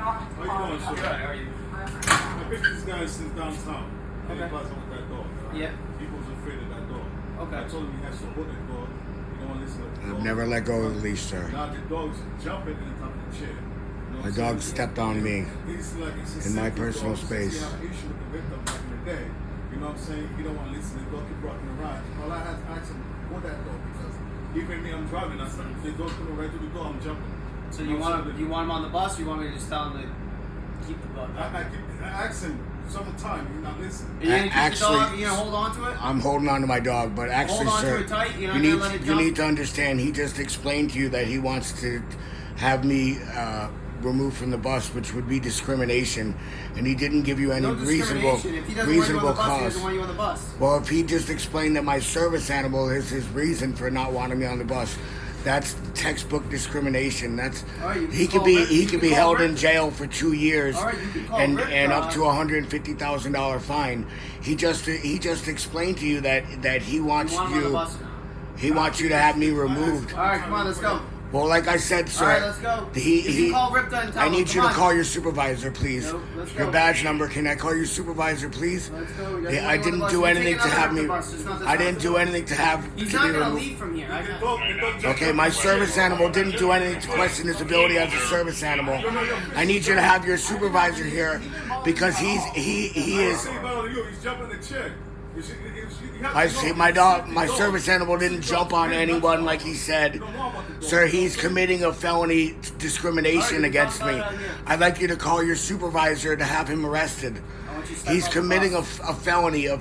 How you doing, sir? Good, how are you? I picked this guy since downtown. And he Okay. plaza with that dog. Yeah. He was afraid of that dog. Okay. I told him he has to hold that dog. You don't want to listen to the dog. I've never let go of the leash, sir. Now the dog's jumping in the top of the chair. You know My what I'm dog saying? stepped on me He's like, it's a in my sensitive personal dog. space. He had an issue with the victim back in the day. You know what I'm saying? You don't want to listen to the dog keep rocking around. All I had to ask him, hold that dog, because even me, I'm driving. I said, if the dog's coming right to the door, I'm jumping. So you want him on the bus, or you want me to just tell him to keep the bus? I asked him several times, he's not listening. Are you gonna keep Actually, the dog? Are you gonna hold on to it? I'm holding on to my dog, but actually, Hold on to sir, it tight, you're not gonna let it you jump? need to understand. He just explained to you that he wants to have me removed from the bus, which would be discrimination, and he didn't give you any No reasonable discrimination. If he doesn't want you on the bus, he cause. doesn't want you on the bus. Well, if he just explained that my service animal is his reason for not wanting me on the bus, that's textbook discrimination. That's All right, you can he could call be RIPTA. he You could can be call held in RIPTA. jail for 2 years All right, you can call and RIPTA. up to $150,000 fine. He just explained to you that he wants You want him on the bus now? he wants you to have me removed. All right, come on, let's go. Well, like I said, sir, All right, let's go. You can call RIPTA and tell I him, need you come to on. call your supervisor, please. Nope, let's Your go. badge number. Can I call your supervisor, please? Let's go. He doesn't Yeah, want I you on the didn't bus. do We're anything taking to have another me. bus, just not this I one. didn't do anything to have. He's to not be gonna removed. leave from here. Okay, my service animal didn't do anything to question his ability as a service animal. I need you to have your supervisor here because he is. He's jumping the chair. I see my service animal didn't jump on anyone like he said. Sir, he's committing a felony discrimination against me. I'd like you to call your supervisor to have him arrested. He's committing a felony of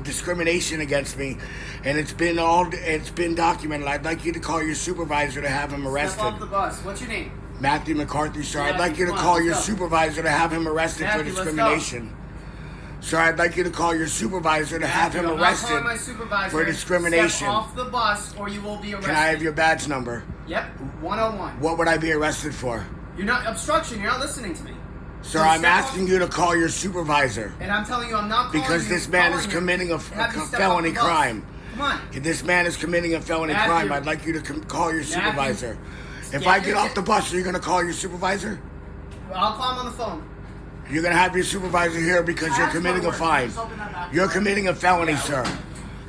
discrimination against me, and it's been documented. I'd like you to call your supervisor to have him arrested. Step off the bus. What's your name? Matthew McCarthy, sir. I'd Matthew, like you to come on, call let's your go. supervisor to have him arrested for Matthew, let's go. discrimination. Sir, I'd like you to call your supervisor to have him I'm not arrested calling my supervisor. for discrimination. Step off the bus, or you will be arrested. Can I have your badge number? Yep, 101. What would I be arrested for? You're not obstruction. You're not listening to me. Sir, So I'm step asking off- you to call your supervisor And I'm telling you, I'm not calling because you, this man is calling you. committing a Have you step felony off the bus. crime. Come on. This man is committing a felony Matthew. crime. I'd like you to call your Matthew. supervisor. If Get I your get off shit- the bus, are you going to call your supervisor? I'll call him on the phone. You're going to have your supervisor here because you're That's committing a my word. fine. Just open that back You're door. committing a felony, sir.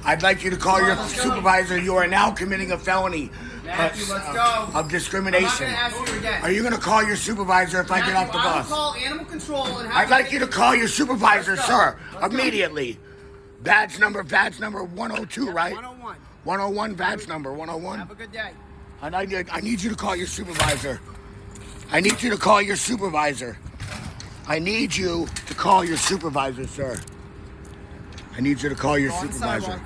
I'd like you to call Come on, your let's go. supervisor. You are now committing a felony Matthew, let's go. of discrimination. I'm not going to ask you again. Are you going to call your supervisor if I get off the Matthew, bus? I'll call animal control and have I'd like you to call your supervisor, Let's go. sir, Let's go. immediately. Badge number 102, right? 101. 101, badge number 101. Have a good day. I need you to call your supervisor. I need you to call your supervisor. I need you to call your supervisor, sir. I need you to call your Go on the supervisor. sidewalk.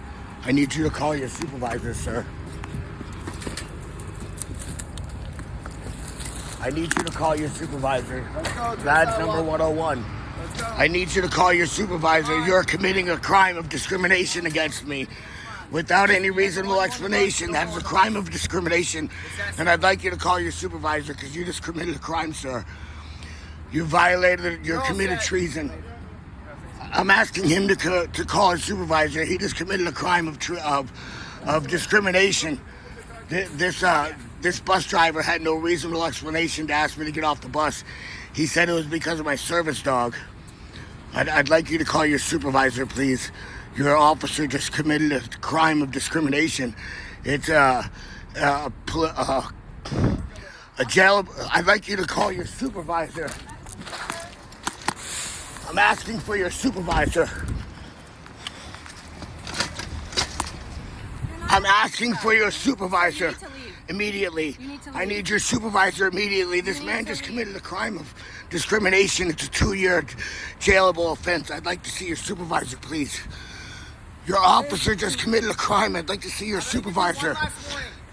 I need you to call your supervisor, sir. I need you to call your supervisor. Let's go to the Badge sidewalk. number 101. Let's go. I need you to call your supervisor. You're committing a crime of discrimination against me. Without any reasonable explanation, that is a crime of discrimination. And I'd like you to call your supervisor because you just committed a crime, sir. You violated, you committed treason. I'm asking him to call his supervisor. He just committed a crime of discrimination. This bus driver had no reasonable explanation to ask me to get off the bus. He said it was because of my service dog. I'd like you to call your supervisor, please. Your officer just committed a crime of discrimination. It's a jail. I'd like you to call your supervisor. I'm asking for your supervisor. I'm asking for your supervisor. You need to leave. Immediately. You need to I leave. need your supervisor immediately. This need man to just leave. committed a crime of discrimination. It's a 2-year jailable offense. I'd like to see your supervisor, please. Your officer just committed a crime. I'd like to see your supervisor.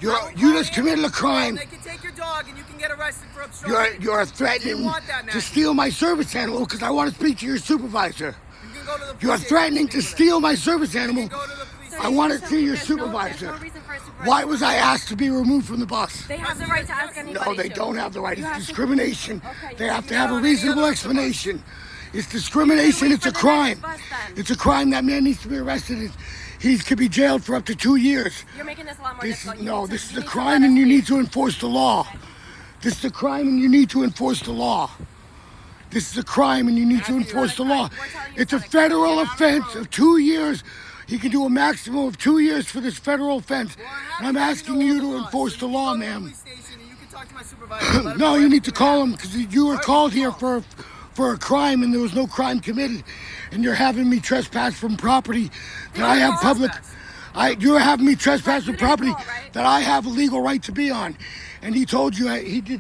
You just committed a crime. They can take your dog and you can get arrested for obstruction. You're threatening You want that, to Matthew? steal my service animal because I want to speak to your supervisor. You can go to the police You're station. threatening to steal my service animal. Go to the police I want to So see your there's no supervisor. reason for a supervisor. Why was I asked to be removed from the bus? They have the right to ask anybody. No, they to. don't have the right. You It's have to- discrimination. Okay, They you have to can have go a on any reasonable other explanation. It's discrimination. wait It's a for the crime. next bus then. It's a crime. That man needs to be arrested. He could be jailed for up to 2 years. You're making this a lot more This difficult. is a crime, and you need to enforce the law. This is a crime, and you need to enforce the law. This is a crime and you need to enforce the law. It's a federal offense of 2 years. He can do a maximum of 2 years for this federal offense. And I'm asking you to enforce the law, ma'am. You can talk to my supervisor. Let him No, know you need to everything call him happened. because you were called here for a crime and there was no crime committed. And you're having me trespass from property that I have public. You're having me trespass from property that I have a legal right to be on. And he told you,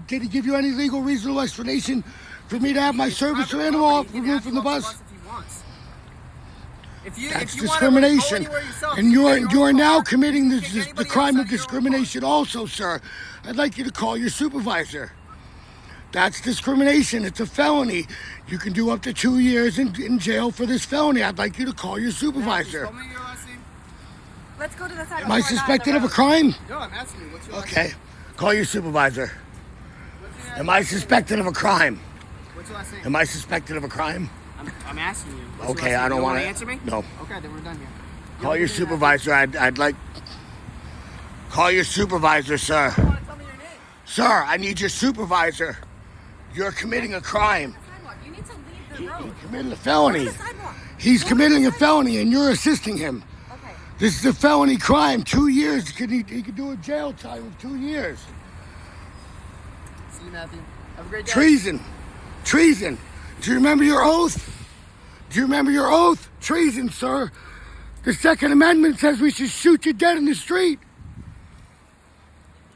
did he give you any legal reasonable explanation for me to have my service or animal removed from the bus? That's discrimination. And you are now committing the crime of discrimination also, sir. I'd like you to call your supervisor. That's discrimination. It's a felony. You can do up to 2 years in jail for this felony. I'd like you to call your supervisor. Tell me your last name. Let's go to the side. Am I suspected of a crime? No, I'm asking you. What's your last Okay. name? Call your supervisor. What's your Am I suspected of a crime? What's your last name? Am I suspected of a crime? I'm asking you. What's your Okay, last I name? don't You want to answer me. No. Okay, then we're done here. Call your supervisor. I'd like. Call your supervisor, sir. You want to tell me your name? Sir, I need your supervisor. You're committing a crime. You need to leave the road. He committed a felony. Go to the sidewalk. He's committing a felony, and you're assisting him. Okay. This is a felony crime. 2 years. He could do a jail time of 2 years. See you, Matthew. Have a great day. Treason. Treason. Do you remember your oath? Do you remember your oath? Treason, sir. The Second Amendment says we should shoot you dead in the street.